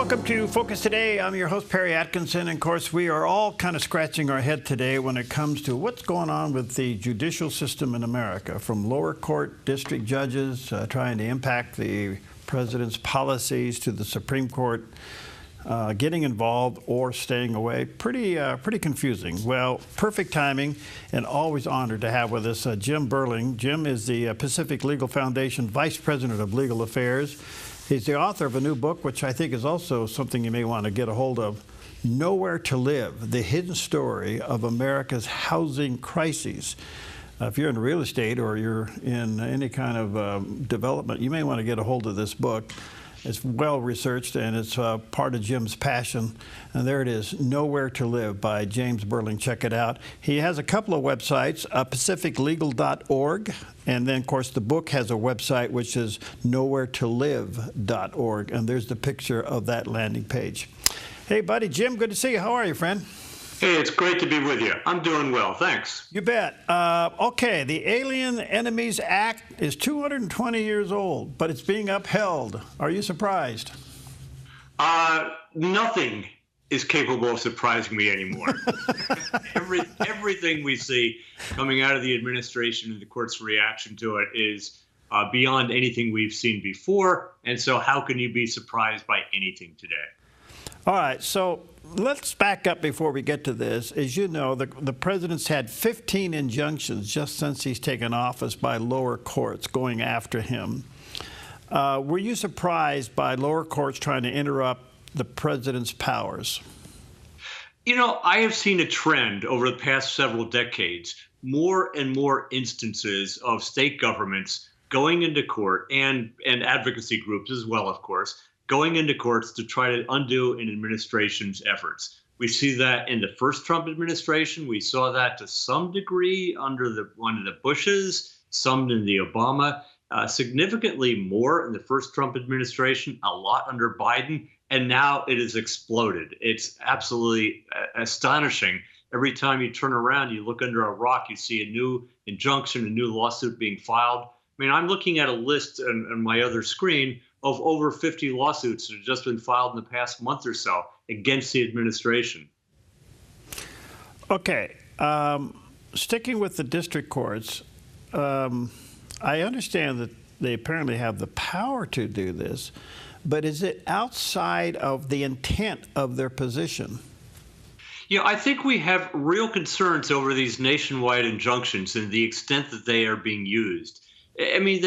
Welcome to Focus Today. I'm your host, Perry Atkinson. And of course, we are all kind of scratching our head today when it comes to what's going on with the judicial system in America, from lower court district judges trying to impact the president's policies to the Supreme Court getting involved or staying away. Pretty confusing. Well, perfect timing, and always honored to have with us Jim Burling. Jim is the Pacific Legal Foundation Vice President of Legal Affairs. He's the author of a new book, which I think is also something you may want to get a hold of, Nowhere to Live, The Hidden Story of America's Housing Crises. If you're in real estate or you're in any kind of development, you may want to get a hold of this book. It's well researched, and it's part of Jim's passion. And there it is, Nowhere to Live by James Burling. Check it out. He has a couple of websites, pacificlegal.org, and then, of course, the book has a website, which is nowheretolive.org, and there's the picture of that landing page. Hey, buddy, Jim, good to see you. How are you, friend? Hey, it's great to be with you. I'm doing well, thanks. You bet. Okay, the Alien Enemies Act is 220 years old, but it's being upheld. Are you surprised? Nothing is capable of surprising me anymore. Everything we see coming out of the administration and the court's reaction to it is beyond anything we've seen before, and so how can you be surprised by anything today? All right, so let's back up before we get to this. As you know, the president's had 15 injunctions just since he's taken office by lower courts going after him. Were you surprised by lower courts trying to interrupt the president's powers? You know, I have seen a trend over the past several decades, more and more instances of state governments going into court and advocacy groups as well, of course, going into courts to try to undo an administration's efforts. We see that in the first Trump administration. We saw that to some degree under one of the Bushes, some in the Obama, significantly more in the first Trump administration, a lot under Biden, and now it has exploded. It's absolutely astonishing. Every time you turn around, you look under a rock, you see a new injunction, a new lawsuit being filed. I mean, I'm looking at a list on my other screen of over 50 lawsuits that have just been filed in the past month or so against the administration. Okay. Sticking with the district courts, I understand that they apparently have the power to do this, but is it outside of the intent of their position? Yeah, I think we have real concerns over these nationwide injunctions and the extent that they are being used. I mean,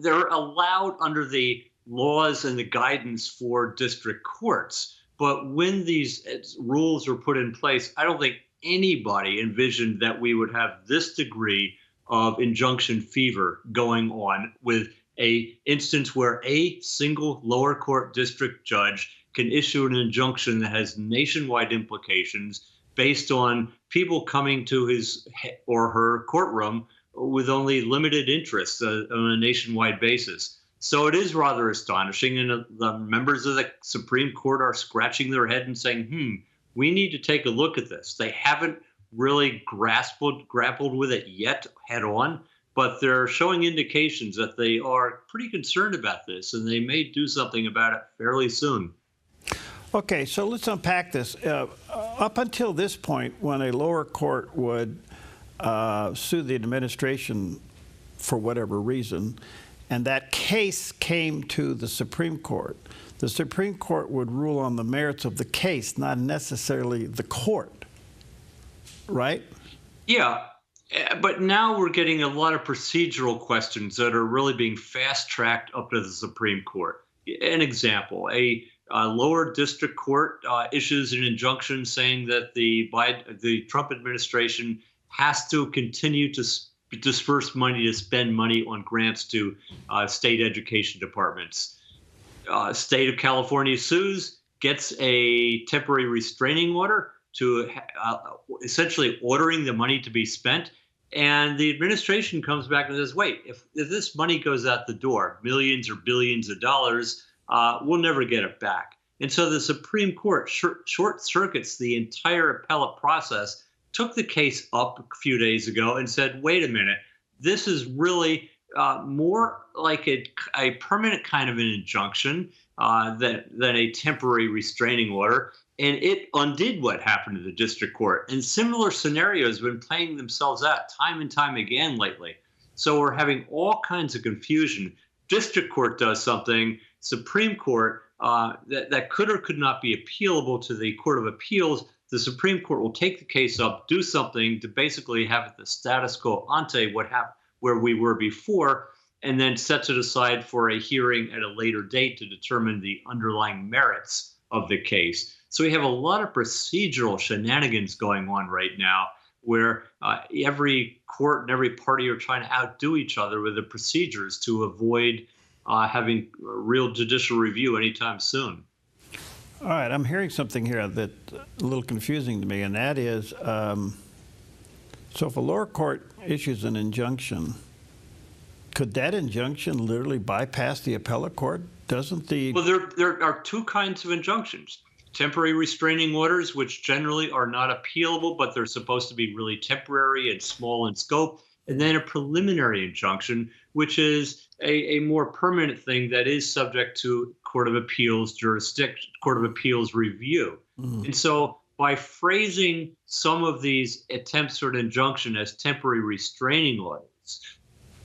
they're allowed under the laws and the guidance for district courts. But when these rules were put in place, I don't think anybody envisioned that we would have this degree of injunction fever going on with an instance where a single lower court district judge can issue an injunction that has nationwide implications based on people coming to his or her courtroom with only limited interests on a nationwide basis. So it is rather astonishing, and the members of the Supreme Court are scratching their head and saying, we need to take a look at this. They haven't really grappled with it yet head on, but they're showing indications that they are pretty concerned about this, and they may do something about it fairly soon. Okay, so let's unpack this. Up until this point, when a lower court would sue the administration for whatever reason, and that case came to the Supreme Court would rule on the merits of the case, not necessarily the court, right? Yeah, but now we're getting a lot of procedural questions that are really being fast-tracked up to the Supreme Court. An example, a lower district court issues an injunction saying that the Trump administration has to continue to disperse money to spend money on grants to state education departments. State of California sues, gets a temporary restraining order to essentially ordering the money to be spent. And the administration comes back and says, wait, if this money goes out the door, millions or billions of dollars, we'll never get it back. And so the Supreme Court short circuits the entire appellate process, took the case up a few days ago and said, wait a minute, this is really more like a permanent kind of an injunction than a temporary restraining order. And it undid what happened to the district court. And similar scenarios have been playing themselves out time and time again lately. So we're having all kinds of confusion. District court does something, Supreme Court, that could or could not be appealable to the Court of Appeals. The Supreme Court will take the case up, do something to basically have it the status quo ante where we were before, and then sets it aside for a hearing at a later date to determine the underlying merits of the case. So we have a lot of procedural shenanigans going on right now where every court and every party are trying to outdo each other with the procedures to avoid having real judicial review anytime soon. All right, I'm hearing something here that's a little confusing to me, and that is, so if a lower court issues an injunction, could that injunction literally bypass the appellate court? Doesn't the... Well, there are two kinds of injunctions. Temporary restraining orders, which generally are not appealable, but they're supposed to be really temporary and small in scope. And then a preliminary injunction, which is a more permanent thing that is subject to Court of Appeals jurisdiction, Court of Appeals review. And so by phrasing some of these attempts at injunction as temporary restraining orders,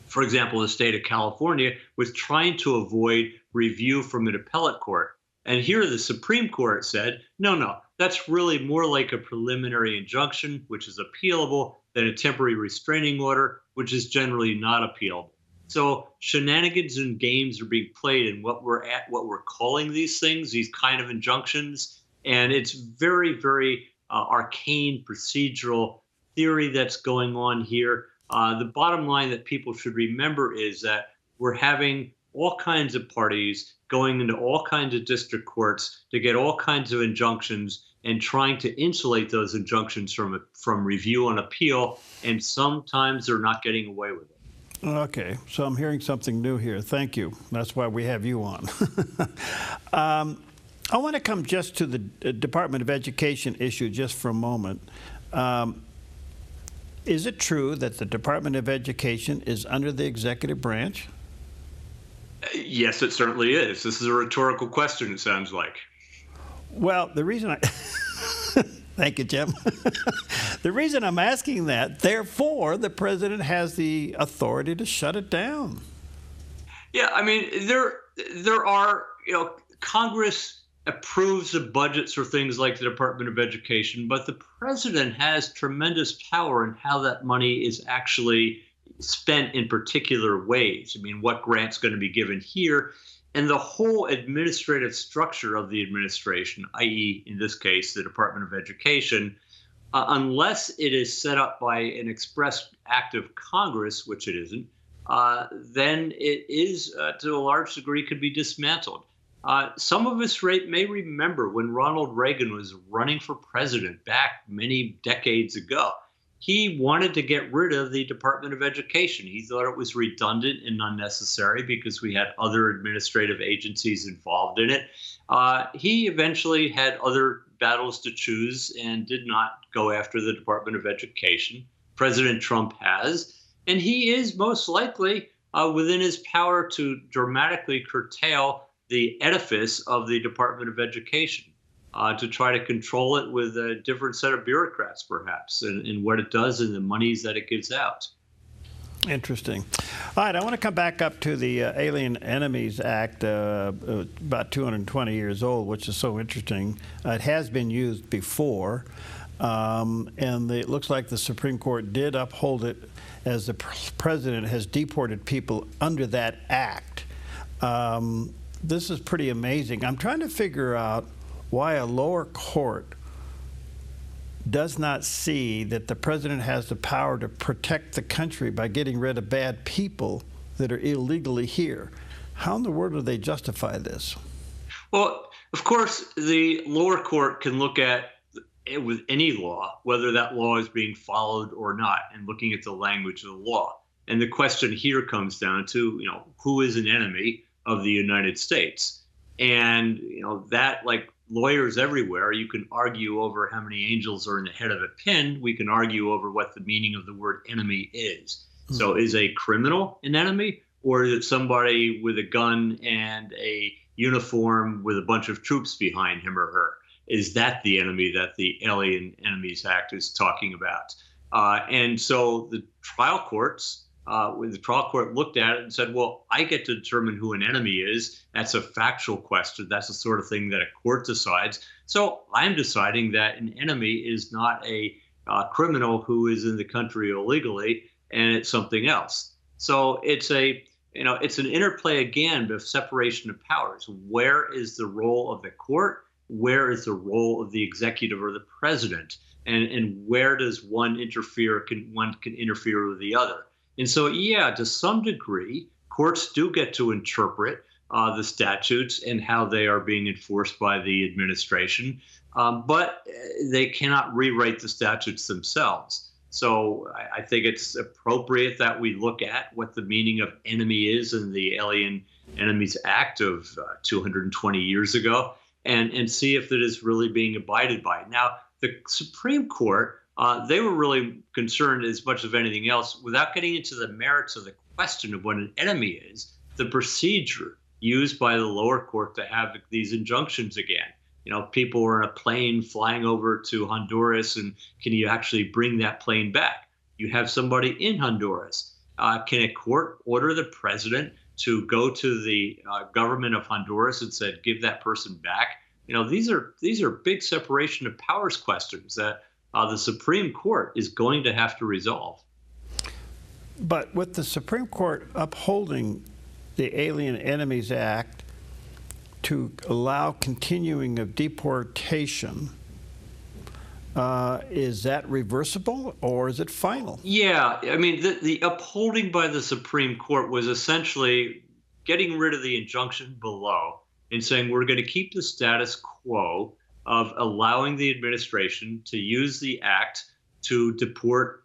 for example, the state of California was trying to avoid review from an appellate court. And here the Supreme Court said, no, that's really more like a preliminary injunction, which is appealable, than a temporary restraining order, which is generally not appealable. So shenanigans and games are being played in what we're calling these things, these kind of injunctions. And it's very, very arcane procedural theory that's going on here. The bottom line that people should remember is that we're having all kinds of parties going into all kinds of district courts to get all kinds of injunctions and trying to insulate those injunctions from review and appeal, and sometimes they're not getting away with it. Okay, so I'm hearing something new here. Thank you. That's why we have you on. I want to come just to the Department of Education issue just for a moment. Is it true that the Department of Education is under the executive branch? Yes, it certainly is. This is a rhetorical question, it sounds like. Well, the reason I... Thank you, Jim. The reason I'm asking that, therefore, the president has the authority to shut it down. Yeah, I mean, there are, Congress approves of budgets for things like the Department of Education, but the president has tremendous power in how that money is actually spent in particular ways. I mean, what grant's going to be given here, and the whole administrative structure of the administration, i.e., in this case, the Department of Education, unless it is set up by an express act of Congress, which it isn't, then it is, to a large degree, could be dismantled. Some of us may remember when Ronald Reagan was running for president back many decades ago. He wanted to get rid of the Department of Education. He thought it was redundant and unnecessary because we had other administrative agencies involved in it. He eventually had other battles to choose and did not go after the Department of Education. President Trump has, and he is most likely within his power to dramatically curtail the edifice of the Department of Education. To try to control it with a different set of bureaucrats, perhaps, in what it does and the monies that it gives out. Interesting. All right, I want to come back up to the Alien Enemies Act, about 220 years old, which is so interesting. It has been used before, and it looks like the Supreme Court did uphold it as the president has deported people under that act. This is pretty amazing. I'm trying to figure out why a lower court does not see that the president has the power to protect the country by getting rid of bad people that are illegally here. How in the world do they justify this? Well, of course, the lower court can look at it with any law, whether that law is being followed or not, and looking at the language of the law. And the question here comes down to, who is an enemy of the United States? And, that, like lawyers everywhere, you can argue over how many angels are in the head of a pin. We can argue over what the meaning of the word enemy is. So is a criminal an enemy, or is it somebody with a gun and a uniform with a bunch of troops behind him or her? Is that the enemy that the Alien Enemies Act is talking about? And so the trial courts, when the trial court looked at it and said, well, I get to determine who an enemy is. That's a factual question. That's the sort of thing that a court decides. So I'm deciding that an enemy is not a criminal who is in the country illegally, and it's something else. So it's it's an interplay again of separation of powers. Where is the role of the court? Where is the role of the executive or the president? And where does one interfere? One can interfere with the other. And so, yeah, to some degree, courts do get to interpret the statutes and how they are being enforced by the administration, but they cannot rewrite the statutes themselves. So I think it's appropriate that we look at what the meaning of enemy is in the Alien Enemies Act of 220 years ago and see if it is really being abided by. Now, the Supreme Court, they were really concerned as much as anything else, without getting into the merits of the question of what an enemy is, the procedure used by the lower court to have these injunctions again. People were in a plane flying over to Honduras, and can you actually bring that plane back? You have somebody in Honduras. Can a court order the president to go to the government of Honduras and said, give that person back? These are big separation of powers questions that the Supreme Court is going to have to resolve. But with the Supreme Court upholding the Alien Enemies Act to allow continuing of deportation, is that reversible or is it final? Yeah, I mean, the upholding by the Supreme Court was essentially getting rid of the injunction below and saying we're going to keep the status quo of allowing the administration to use the act to deport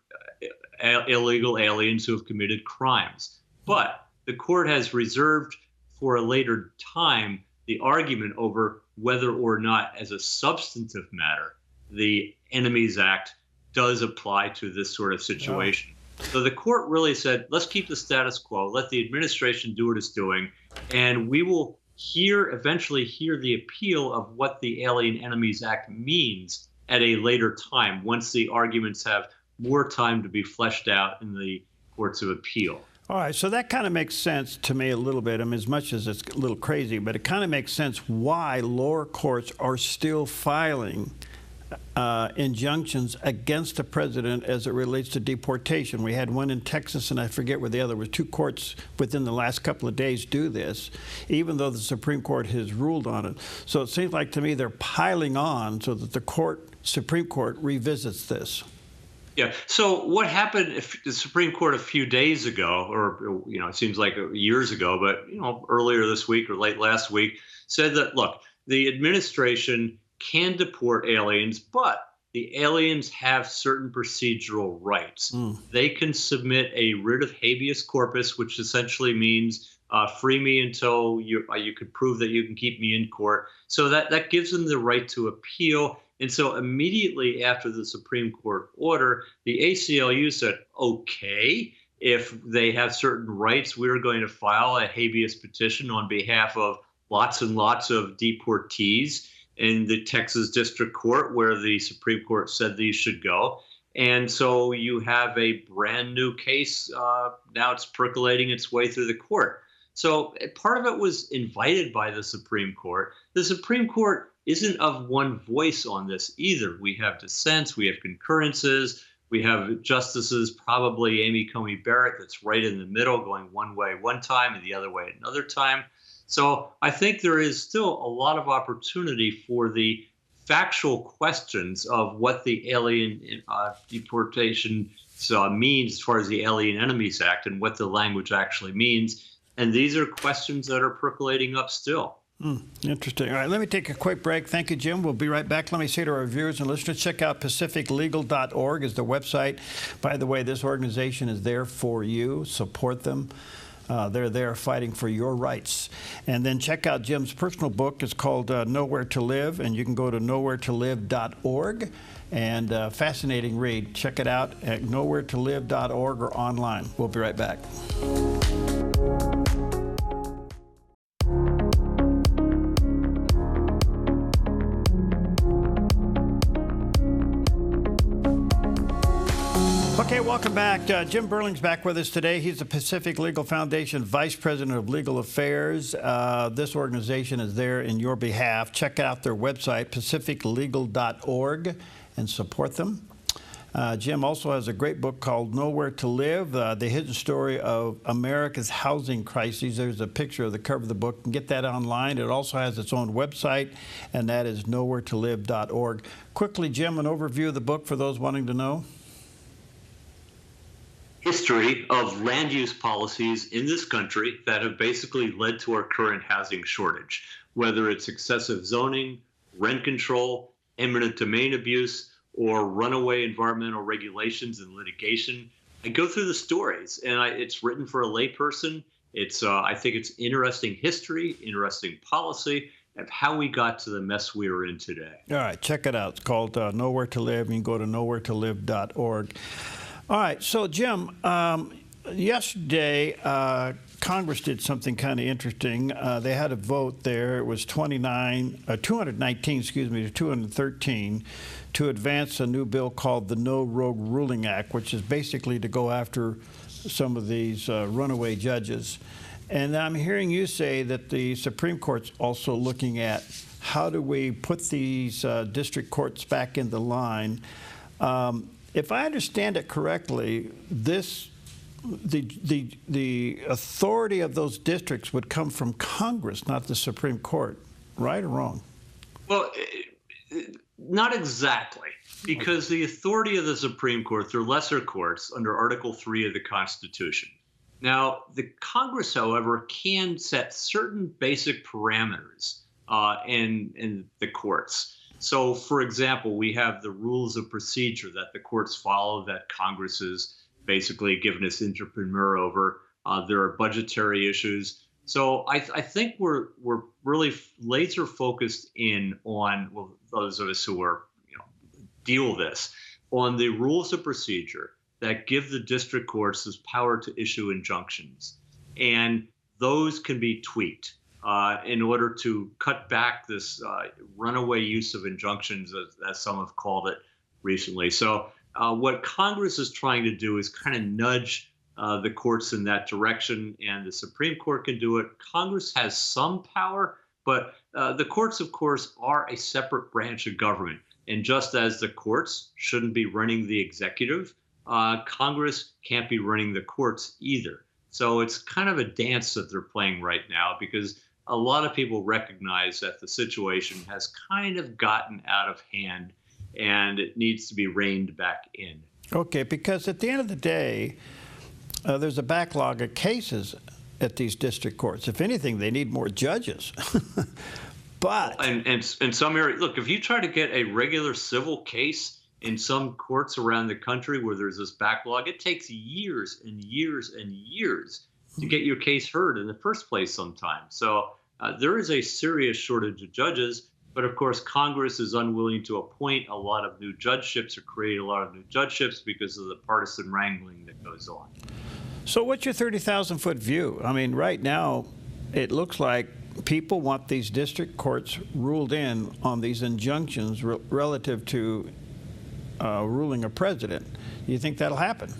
illegal aliens who have committed crimes. But the court has reserved for a later time the argument over whether or not, as a substantive matter, the Enemies Act does apply to this sort of situation. Oh. So the court really said, let's keep the status quo, let the administration do what it's doing, and we will eventually hear the appeal of what the Alien Enemies Act means at a later time, once the arguments have more time to be fleshed out in the courts of appeal. All right, so that kind of makes sense to me a little bit. I mean, as much as it's a little crazy, but it kind of makes sense why lower courts are still filing injunctions against the president as it relates to deportation. We had one in Texas, and I forget where the other was. Two courts within the last couple of days do this, even though the Supreme Court has ruled on it. So it seems like to me they're piling on so that the Supreme Court revisits this. Yeah. So what happened if the Supreme Court a few days ago, or it seems like years ago, but earlier this week or late last week, said that, look, the administration can deport aliens, but the aliens have certain procedural rights. They can submit a writ of habeas corpus, which essentially means free me until you could prove that you can keep me in court. So that gives them the right to appeal. And so immediately after the Supreme Court order, the ACLU said, okay, if they have certain rights, we're going to file a habeas petition on behalf of lots and lots of deportees in the Texas District Court, where the Supreme Court said these should go. And so you have a brand new case. Now it's percolating its way through the court. So part of it was invited by the Supreme Court. The Supreme Court isn't of one voice on this either. We have dissents, we have concurrences, we have justices, probably Amy Coney Barrett, that's right in the middle, going one way one time and the other way another time. So I think there is still a lot of opportunity for the factual questions of what the alien deportation means as far as the Alien Enemies Act and what the language actually means. And these are questions that are percolating up still. Interesting. All right, let me take a quick break. Thank you, Jim. We'll be right back. Let me say to our viewers and listeners, check out pacificlegal.org is the website. By the way, this organization is there for you. Support them. They're there fighting for your rights. And then check out Jim's personal book. It's called Nowhere to Live, and you can go to nowheretolive.org. And fascinating read. Check it out at nowheretolive.org or online. We'll be right back. Okay, welcome back. Jim Burling's back with us today. He's the Pacific Legal Foundation Vice President of Legal Affairs. This organization is there in your behalf. Check out their website, pacificlegal.org, and support them. Jim also has a great book called Nowhere to Live, The Hidden Story of America's Housing Crises. There's a picture of the cover of the book. You can get that online. It also has its own website, and that is nowheretolive.org. Quickly, Jim, an overview of the book for those wanting to know. History of land use policies in this country that have basically led to our current housing shortage, whether it's excessive zoning, rent control, eminent domain abuse, or runaway environmental regulations and litigation. I go through the stories, and it's written for a layperson. I think it's interesting history, interesting policy of how we got to the mess we are in today. All right, check it out. It's called Nowhere to Live. You can go to nowheretolive.org. All right, so Jim, yesterday Congress did something kind of interesting. They had a vote there. It was 219, to 213 to advance a new bill called the No Rogue Ruling Act, which is basically to go after some of these runaway judges. And I'm hearing you say that the Supreme Court's also looking at how do we put these district courts back in the line. If I understand it correctly, the authority of those districts would come from Congress, not the Supreme Court, right or wrong? Well, not exactly, because the authority of the Supreme Court, they're lesser courts under Article 3 of the Constitution. Now, the Congress, however, can set certain basic parameters in the courts. So, for example, we have the rules of procedure that the courts follow that Congress has basically given us entrepreneur over. There are budgetary issues. So I think we're really laser focused in on, well, those of us who are, deal with this, on the rules of procedure that give the district courts this power to issue injunctions. And those can be tweaked in order to cut back this runaway use of injunctions, as some have called it recently. So what Congress is trying to do is kind of nudge the courts in that direction, and the Supreme Court can do it. Congress has some power, but the courts, of course, are a separate branch of government. And just as the courts shouldn't be running the executive, Congress can't be running the courts either. So it's kind of a dance that they're playing right now, because a lot of people recognize that the situation has kind of gotten out of hand and it needs to be reined back in. Okay, because at the end of the day, there's a backlog of cases at these district courts. If anything, they need more judges. But and some areas, look, if you try to get a regular civil case in some courts around the country where there's this backlog, it takes years and years and years to get your case heard in the first place sometimes. So there is a serious shortage of judges, but of course Congress is unwilling to appoint a lot of new judgeships or create a lot of new judgeships because of the partisan wrangling that goes on. So what's your 30,000-foot view? I mean, right now it looks like people want these district courts ruled in on these injunctions relative to ruling a president. Do you think that'll happen?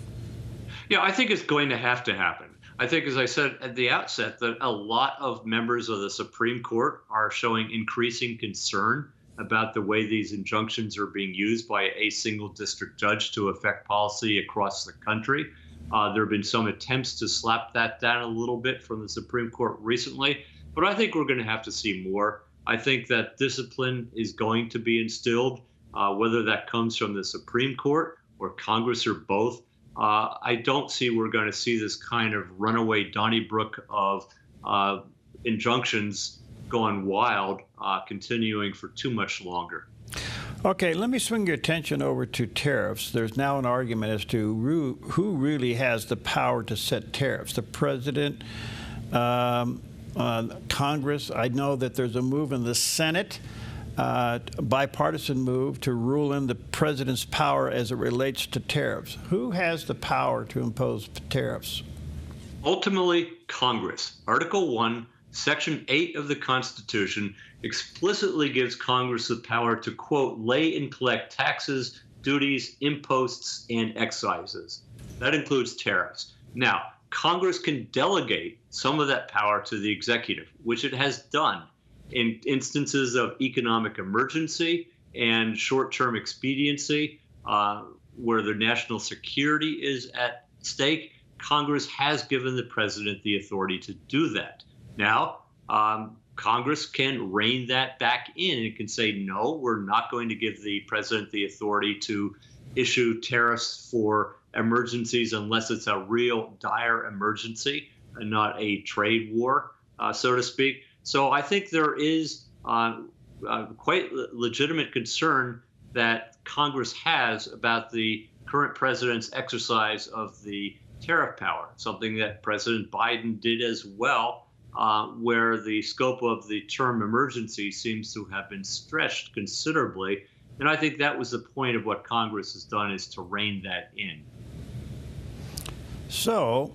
Yeah, I think it's going to happen. I think, as I said at the outset, that a lot of members of the Supreme Court are showing increasing concern about the way these injunctions are being used by a single district judge to affect policy across the country. There have been some attempts to slap that down a little bit from the Supreme Court recently, but I think we're going to have to see more. I think that discipline is going to be instilled, whether that comes from the Supreme Court or Congress or both. I don't see we're going to see this kind of runaway Donnybrook of injunctions going wild, continuing for too much longer. Okay, let me swing your attention over to tariffs. There's now an argument as to who really has the power to set tariffs. The president, Congress. I know that there's a move in the Senate, a bipartisan move to rule in the president's power as it relates to tariffs. Who has the power to impose tariffs? Ultimately, Congress. Article 1, Section 8 of the Constitution explicitly gives Congress the power to, quote, lay and collect taxes, duties, imposts, and excises. That includes tariffs. Now, Congress can delegate some of that power to the executive, which it has done in instances of economic emergency and short-term expediency, where the national security is at stake. Congress has given the president the authority to do that. Now, Congress can rein that back in and can say, no, we're not going to give the president the authority to issue tariffs for emergencies unless it's a real dire emergency and not a trade war, so to speak. So I think there is quite legitimate concern that Congress has about the current president's exercise of the tariff power, something that President Biden did as well, where the scope of the term emergency seems to have been stretched considerably. And I think that was the point of what Congress has done, is to rein that in. So,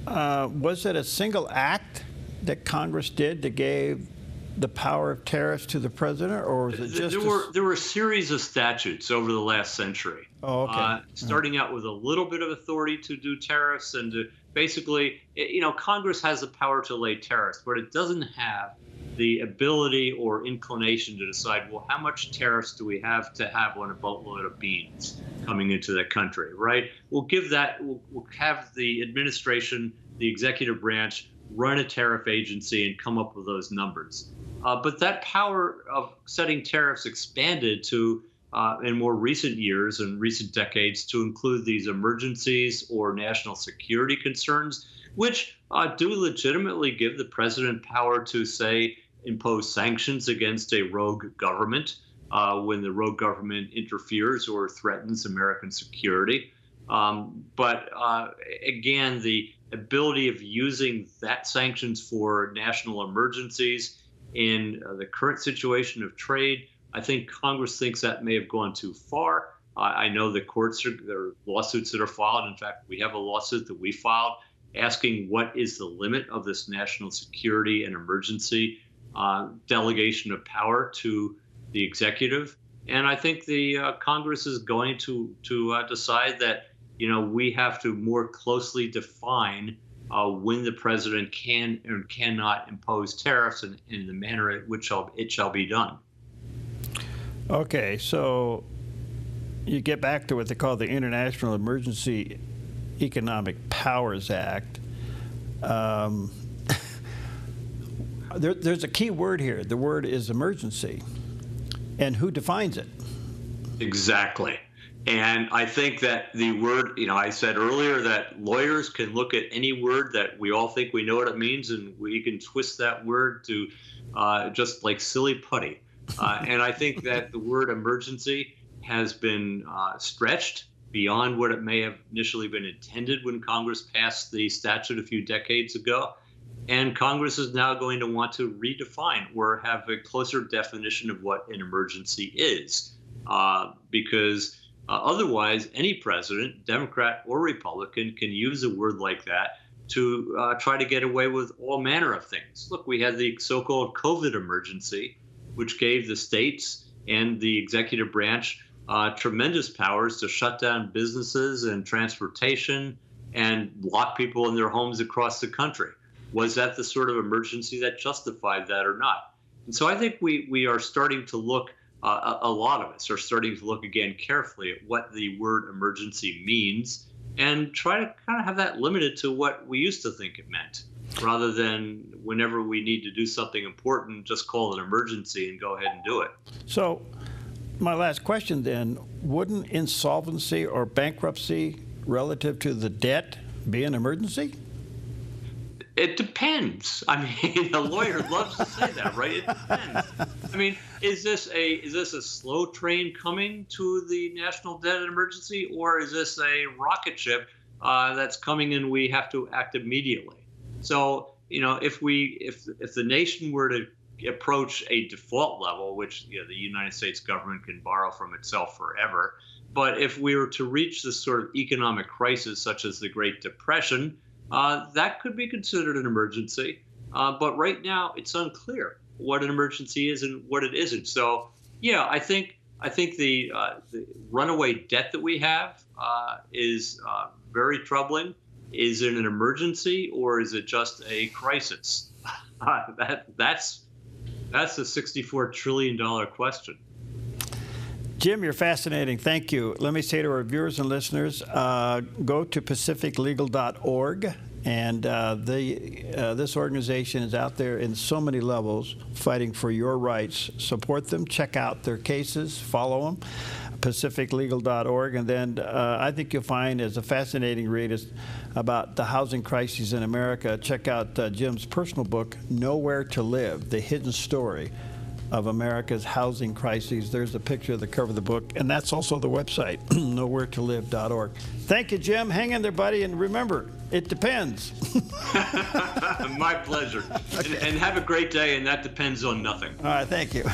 was it a single act that Congress did that gave the power of tariffs to the president, or was it just there were a series of statutes over the last century, starting out with a little bit of authority to do tariffs and to basically, Congress has the power to lay tariffs, but it doesn't have the ability or inclination to decide, well, how much tariffs do we have to have on a boatload of beans coming into the country, right? We'll have the administration, the executive branch, run a tariff agency and come up with those numbers. But that power of setting tariffs expanded to, in more recent years and recent decades, to include these emergencies or national security concerns, which do legitimately give the president power to, say, impose sanctions against a rogue government when the rogue government interferes or threatens American security. But again, the ability of using that sanctions for national emergencies in the current situation of trade, I think Congress thinks that may have gone too far. I know the courts, there are lawsuits that are filed. In fact, we have a lawsuit that we filed asking what is the limit of this national security and emergency delegation of power to the executive. And I think the Congress is going to decide that, we have to more closely define when the president can and cannot impose tariffs in the manner in which it shall be done. Okay, so you get back to what they call the International Emergency Economic Powers Act. There's a key word here. The word is emergency. And who defines it? Exactly. And I think that the word, I said earlier that lawyers can look at any word that we all think we know what it means, and we can twist that word to just like silly putty. And I think that the word emergency has been stretched beyond what it may have initially been intended when Congress passed the statute a few decades ago. And Congress is now going to want to redefine or have a closer definition of what an emergency is, because otherwise, any president, Democrat or Republican, can use a word like that to try to get away with all manner of things. Look, we had the so-called COVID emergency, which gave the states and the executive branch tremendous powers to shut down businesses and transportation and lock people in their homes across the country. Was that the sort of emergency that justified that or not? And so I think we are starting to look, a lot of us are starting to look again carefully at what the word emergency means and try to kind of have that limited to what we used to think it meant, rather than whenever we need to do something important, just call it an emergency and go ahead and do it. So my last question then, wouldn't insolvency or bankruptcy relative to the debt be an emergency? It depends. I mean, a lawyer loves to say that, right? It depends. I mean, is this a slow train coming to the national debt emergency, or is this a rocket ship that's coming and we have to act immediately? So, if the nation were to approach a default level, which the United States government can borrow from itself forever, but if we were to reach this sort of economic crisis, such as the Great Depression, that could be considered an emergency. But right now, it's unclear what an emergency is and what it isn't. So, yeah, I think the runaway debt that we have is very troubling. Is it an emergency, or is it just a crisis? That's a $64 trillion question. Jim, you're fascinating. Thank you. Let me say to our viewers and listeners, go to pacificlegal.org. And this organization is out there in so many levels fighting for your rights. Support them. Check out their cases. Follow them. pacificlegal.org. And then I think you'll find as a fascinating read about the housing crises in America. Check out Jim's personal book, Nowhere to Live, The Hidden Story of America's Housing Crises. There's a picture of the cover of the book, and that's also the website, nowheretolive.org. Thank you, Jim. Hang in there, buddy, and remember, it depends. My pleasure. Okay. And have a great day, and that depends on nothing. All right, thank you.